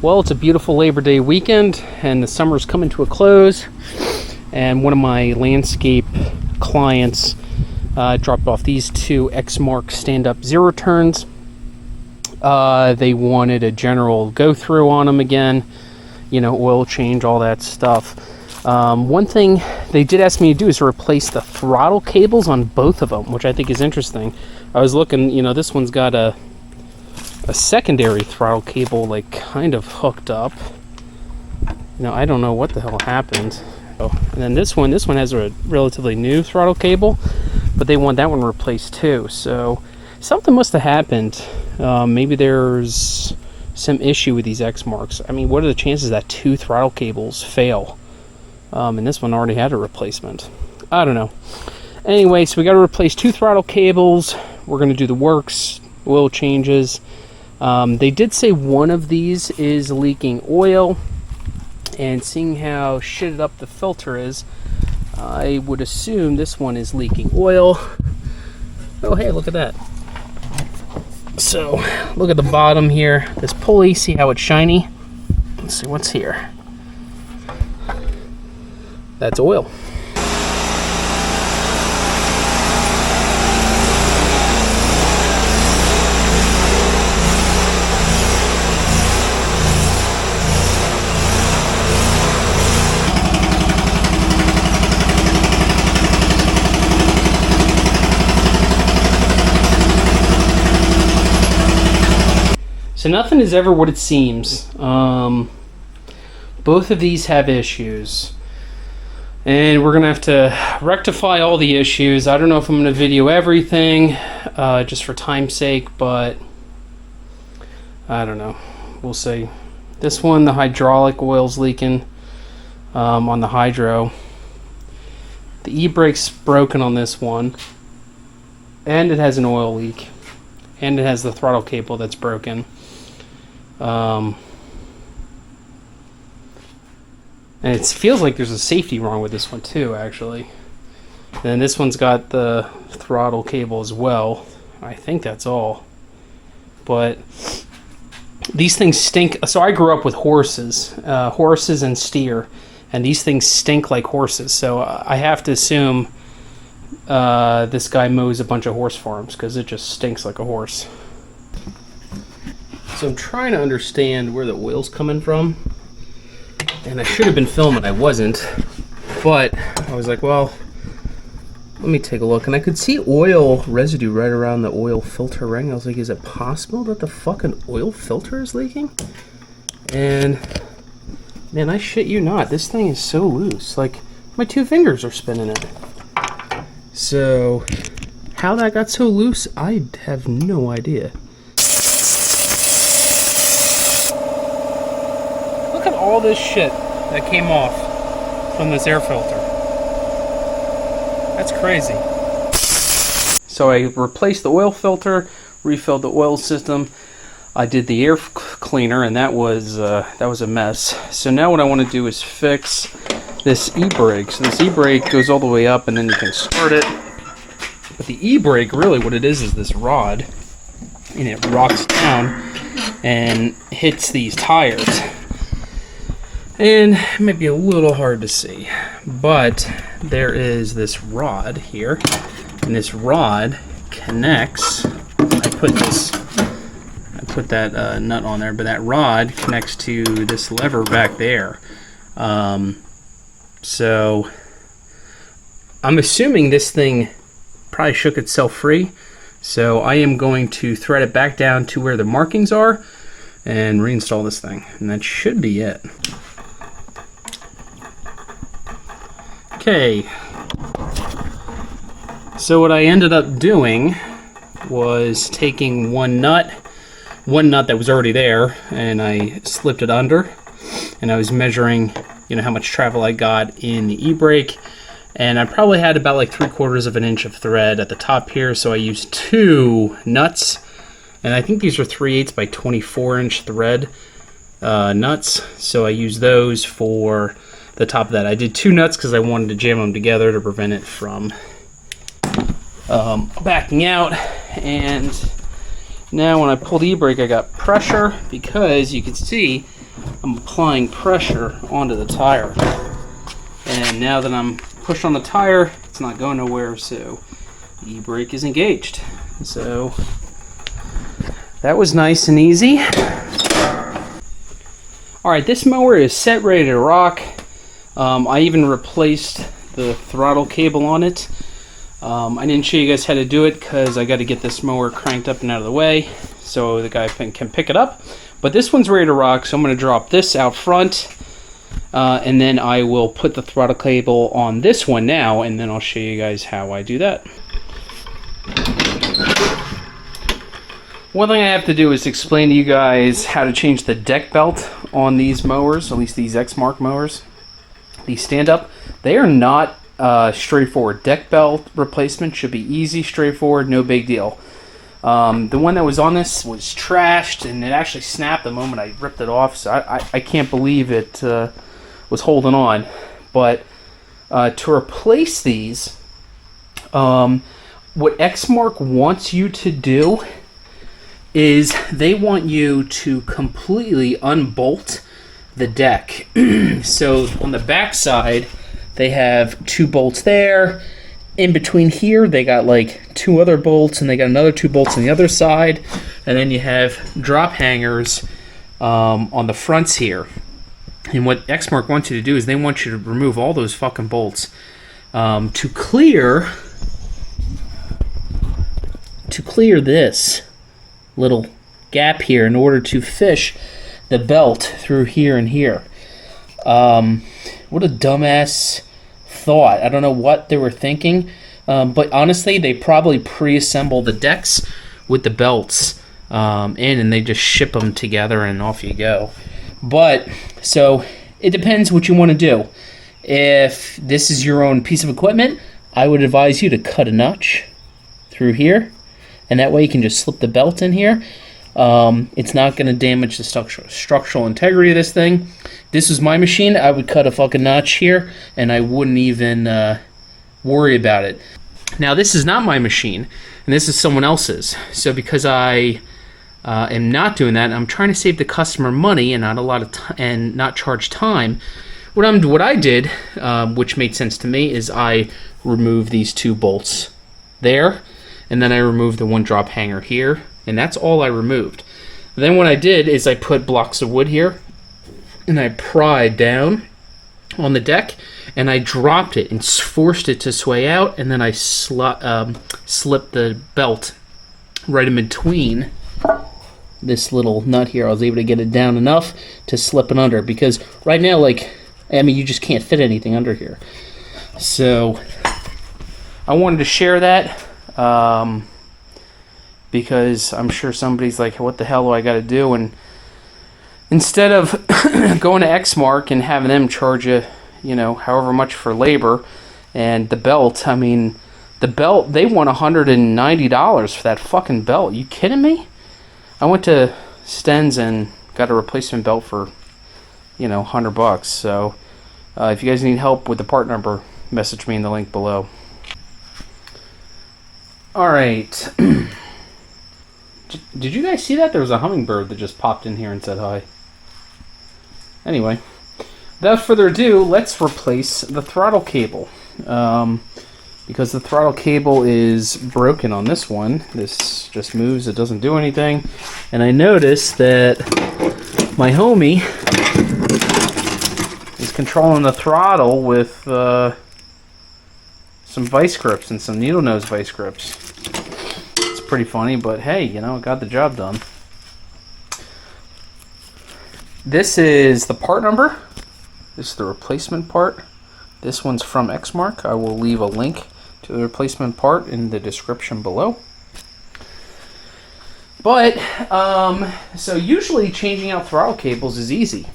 Well, it's a beautiful Labor Day weekend and the summer's coming to a close, and one of my landscape clients dropped off these two Exmark stand-up Zeroturns. They wanted a general go-through on them again, you know, oil change, all that stuff. One thing they did ask me to do is to replace the throttle cables on both of them, which I think is interesting. I was looking, you know, this one's got a secondary throttle cable like kind of hooked up. Now I don't know what the hell happened. Oh, and then this one has a relatively new throttle cable, but they want that one replaced too. So something must have happened. Maybe there's some issue with these Exmarks. I mean, what are the chances that two throttle cables fail? And this one already had a replacement. I don't know. Anyway, so we got to replace two throttle cables. We're going to do the works, oil changes. They did say one of these is leaking oil, and seeing how shitted up the filter is, I would assume this one is leaking oil. Oh, hey, look at that. So, look at the bottom here. This pulley, see how it's shiny? Let's see what's here. That's oil. So nothing is ever what it seems. Both of these have issues, and we're gonna have to rectify all the issues. I don't know if I'm gonna video everything just for time's sake, but I don't know, we'll see. This one, the hydraulic oil's leaking on the hydro. The e-brake's broken on this one, and it has an oil leak, and it has the throttle cable that's broken. And it feels like there's a safety wrong with this one too, actually. And this one's got the throttle cable as well. I think that's all. But these things stink. So I grew up with horses and steer, and these things stink like horses. So I have to assume this guy mows a bunch of horse farms, because it just stinks like a horse. So I'm trying to understand where the oil's coming from, and I should have been filming, I wasn't, but I was like, well, let me take a look, and I could see oil residue right around the oil filter ring. I was like, is it possible that the fucking oil filter is leaking? And man, I shit you not, this thing is so loose, like my two fingers are spinning it. So how that got so loose, I have no idea. Look at all this shit that came off from this air filter. That's crazy. So I replaced the oil filter, refilled the oil system. I did the air cleaner, and that was a mess. So now what I want to do is fix this e-brake. So this e-brake goes all the way up, and then you can start it. But the e-brake, really what it is this rod, and it rocks down and hits these tires. And it might be a little hard to see, but there is this rod here, and this rod connects. I put that nut on there, but that rod connects to this lever back there. So I'm assuming this thing probably shook itself free. So I am going to thread it back down to where the markings are and reinstall this thing, and that should be it. Okay, so what I ended up doing was taking one nut that was already there, and I slipped it under, and I was measuring, you know, how much travel I got in the e-brake, and I probably had about like 3/4 of an inch of thread at the top here, so I used two nuts, and I think these are 3/8 by 24-inch thread nuts, so I used those for the top of that. I did two nuts because I wanted to jam them together to prevent it from backing out. And now when I pull the e-brake, I got pressure, because you can see I'm applying pressure onto the tire. And now that I'm pushed on the tire, it's not going nowhere, so the e-brake is engaged. So that was nice and easy. Alright, this mower is set, ready to rock. I even replaced the throttle cable on it. I didn't show you guys how to do it because I got to get this mower cranked up and out of the way so the guy can pick it up. But this one's ready to rock, so I'm going to drop this out front. And then I will put the throttle cable on this one now, and then I'll show you guys how I do that. One thing I have to do is explain to you guys how to change the deck belt on these mowers, at least these Exmark mowers. These stand-up, they are not straightforward. Deck belt replacement should be easy, straightforward, no big deal. The one that was on this was trashed, and it actually snapped the moment I ripped it off, so I can't believe it was holding on. But to replace these, what Exmark wants you to do is they want you to completely unbolt the deck. So on the back side, they have 2 bolts there. In between here, they got like 2 other bolts, and they got another 2 bolts on the other side. And then you have drop hangers on the fronts here. And what Exmark wants you to do is they want you to remove all those fucking bolts to clear this little gap here in order to fish the belt through here and here. What a dumbass thought. I don't know what they were thinking, but honestly, they probably pre-assemble the decks with the belts in, and they just ship them together and off you go. But so it depends what you want to do. If this is your own piece of equipment, I would advise you to cut a notch through here, and that way you can just slip the belt in here. It's not going to damage the structural integrity of this thing. This was my machine. I would cut a fucking notch here, and I wouldn't even worry about it. Now, this is not my machine, and this is someone else's. So because I am not doing that, I'm trying to save the customer money and not a lot of and not charge time. What I did, which made sense to me, is I removed these 2 bolts there, and then I removed the 1 drop hanger here, and that's all I removed. Then what I did is I put blocks of wood here, and I pried down on the deck, and I dropped it and forced it to sway out, and then I slipped the belt right in between this little nut here. I was able to get it down enough to slip it under, because right now, you just can't fit anything under here. So I wanted to share that because I'm sure somebody's like, what the hell do I got to do? And instead of going to Exmark and having them charge you, however much for labor and the belt, the belt, they want $190 for that fucking belt. You kidding me? I went to Sten's and got a replacement belt for, $100. So if you guys need help with the part number, message me in the link below. Alright. Did you guys see that? There was a hummingbird that just popped in here and said hi. Anyway, without further ado, let's replace the throttle cable. Because the throttle cable is broken on this one. This just moves, it doesn't do anything. And I noticed that my homie is controlling the throttle with some vice grips and some needle nose vice grips. It's pretty funny, but hey, it got the job done. This is the part number. This is the replacement part. This one's from Exmark. I will leave a link to the replacement part in the description below. But, so usually changing out throttle cables is easy.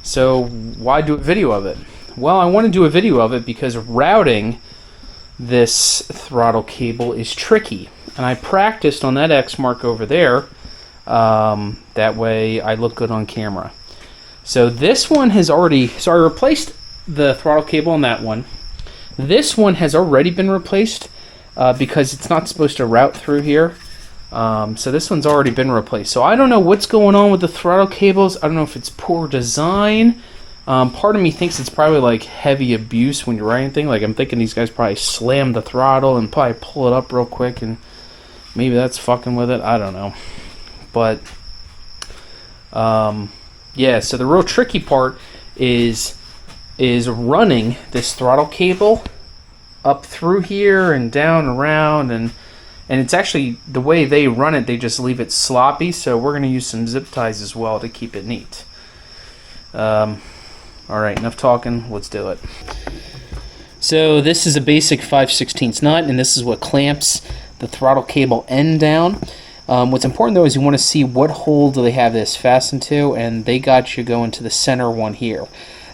So why do a video of it? Well, I want to do a video of it because routing this throttle cable is tricky. And I practiced on that Exmark over there. That way I look good on camera. So this one has already, so I replaced the throttle cable on that one. This one has already been replaced because it's not supposed to route through here. So this one's already been replaced. So I don't know what's going on with the throttle cables. I don't know if it's poor design. Part of me thinks it's probably like heavy abuse when you're riding thing. Like I'm thinking these guys probably slam the throttle and probably pull it up real quick, and maybe that's fucking with it. I don't know. But yeah, so the real tricky part is running this throttle cable up through here and down around, and it's actually the way they run it, they just leave it sloppy, so we're going to use some zip ties as well to keep it neat. Alright, enough talking, let's do it. So this is a basic 5/16 nut, and this is what clamps the throttle cable end down. What's important though is you want to see what hole do they have this fastened to, and they got you going to the center one here.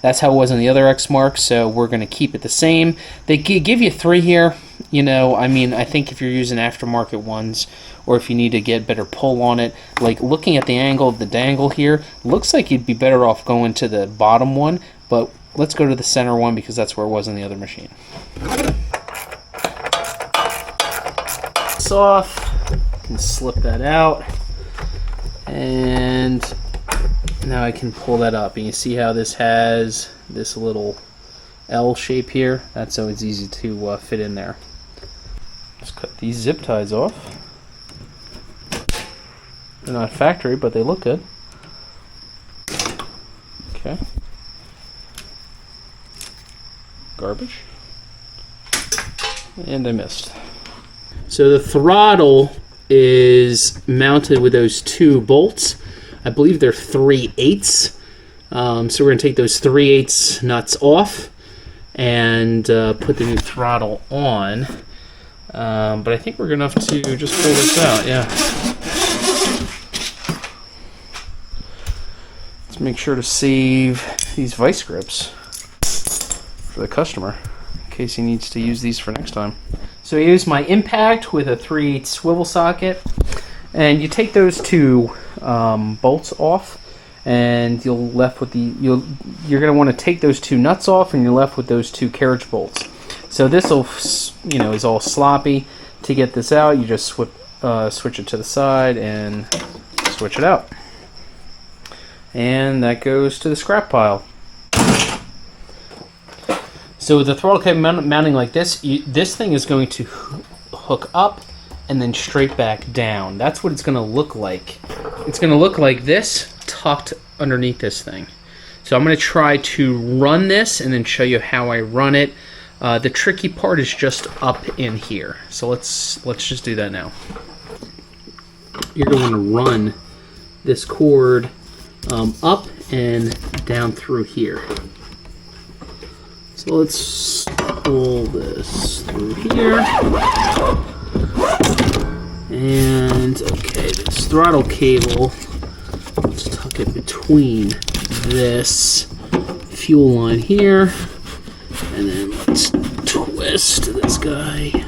That's how it was on the other Exmark, so we're going to keep it the same. They give you 3 here. You know, I mean, I think if you're using aftermarket ones, or if you need to get better pull on it, like looking at the angle of the dangle here, looks like you'd be better off going to the bottom one, but let's go to the center one because that's where it was on the other machine. It's off. Can slip that out, and now I can pull that up, and you see how this has this little L shape here. That's so it's easy to fit in there. Let's cut these zip ties off. They're not factory, but they look good. Okay. Garbage. And I missed. So the throttle is mounted with those 2 bolts. I believe they're 3/8. So we're going to take those 3/8 nuts off and put the new throttle on. But I think we're good enough to just pull this out, yeah. Let's make sure to save these vice grips for the customer in case he needs to use these for next time. So I use my impact with a 3/8 swivel socket, and you take those 2 bolts off, and you're left with you're going to want to take those 2 nuts off, and you're left with those 2 carriage bolts. So this will, you know, is all sloppy. To get this out, you just switch it to the side and switch it out, and that goes to the scrap pile. So with the throttle cable mounting like this, this thing is going to hook up and then straight back down. That's what it's going to look like. It's going to look like this, tucked underneath this thing. So I'm going to try to run this and then show you how I run it. The tricky part is just up in here. So let's just do that now. You're going to want to run this cord up and down through here. So let's pull this through here. And okay, this throttle cable, let's tuck it between this fuel line here. And then let's twist this guy.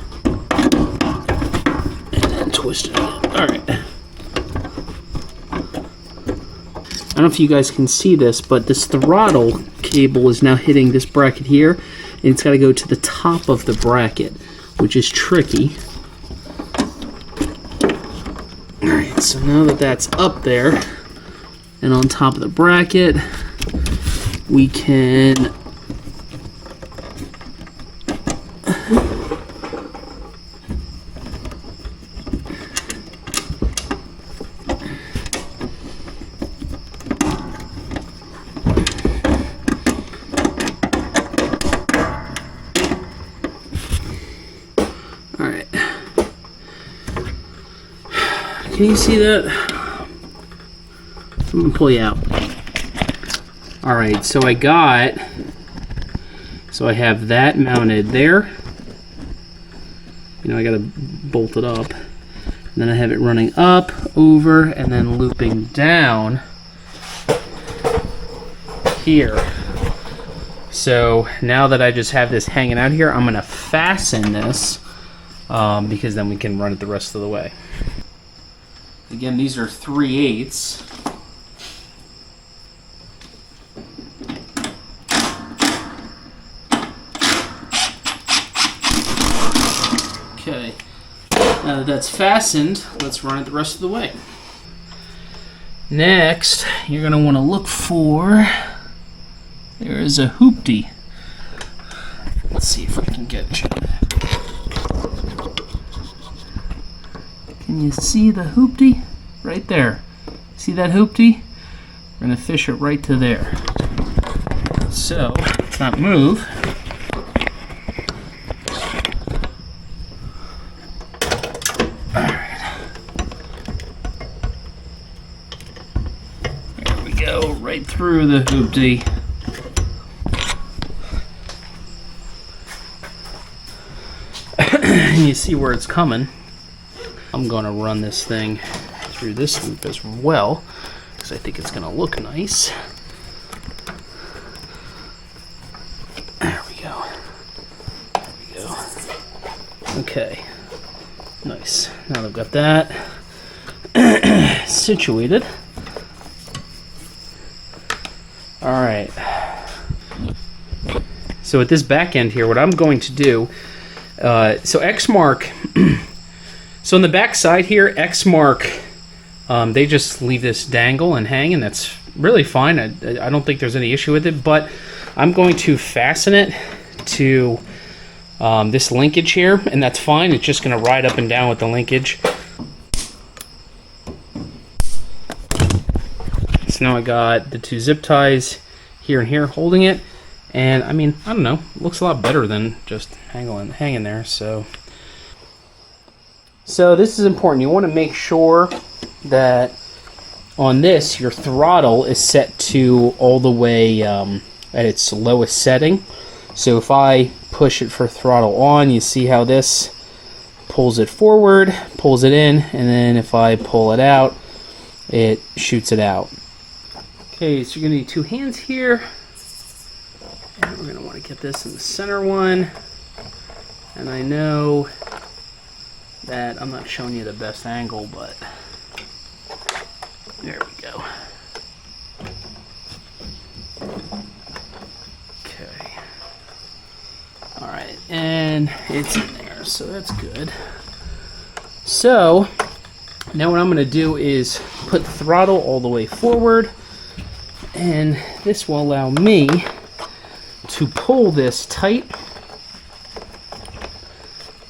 And then twist it. Alright. I don't know if you guys can see this, but this throttle cable is now hitting this bracket here, and it's got to go to the top of the bracket, which is tricky. Alright, so now that that's up there and on top of the bracket, we can can you see that? I'm gonna pull you out. Alright, so I have that mounted there. You know, I gotta bolt it up. And then I have it running up, over, and then looping down here. So now that I just have this hanging out here, I'm gonna fasten this because then we can run it the rest of the way. Again, these are 3/8. Okay. Now Now that that's fastened, let's run it the rest of the way. Next, you're going to want to look for, there is a hoopty. Let's see if I can get you. Can you see the hoopty? Right there. See that hoopty? We're going to fish it right to there. So, let's not move. Go right through the hoopty. You see where it's coming. I'm going to run this thing through this loop as well because I think it's going to look nice. There we go. There we go. Okay. Nice. Now I've got that situated. All right. So at this back end here, what I'm going to do, so Exmark, so on the back side here, Exmark, they just leave this dangle and hang, and that's really fine. I don't think there's any issue with it, but I'm going to fasten it to this linkage here, and that's fine. It's just going to ride up and down with the linkage. So now I got the two zip ties here and here holding it, and I mean, I don't know, it looks a lot better than just hanging there. So this is important. You want to make sure that on this your throttle is set to all the way at its lowest setting. So if I push it for throttle on, you see how this pulls it forward, pulls it in, and then if I pull it out, it shoots it out. Okay, so you're going to need two hands here, and we're going to want to get this in the center one, and I know that I'm not showing you the best angle, but there we go. Okay. Alright, and it's in there, so that's good. So, now what I'm going to do is put the throttle all the way forward, and this will allow me to pull this tight.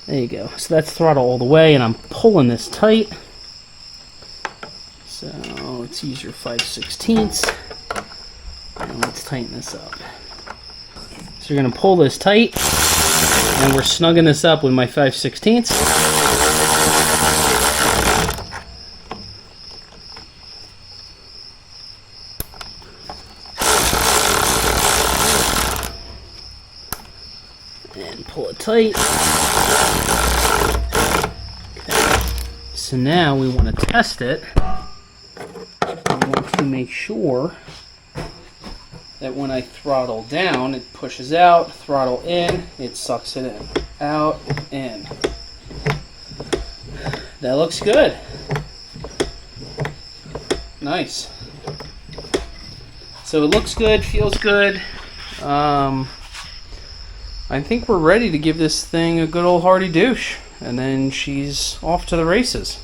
There you go. So that's throttle all the way, and I'm pulling this tight. So let's use your 5/16, and let's tighten this up. So you're going to pull this tight, and we're snugging this up with my 5/16. And pull it tight. Okay. So now we want to test it. We want to make sure that when I throttle down, it pushes out, throttle in, it sucks it in. Out, in. That looks good. Nice. So it looks good, feels good. I think we're ready to give this thing a good old hearty douche, and then she's off to the races.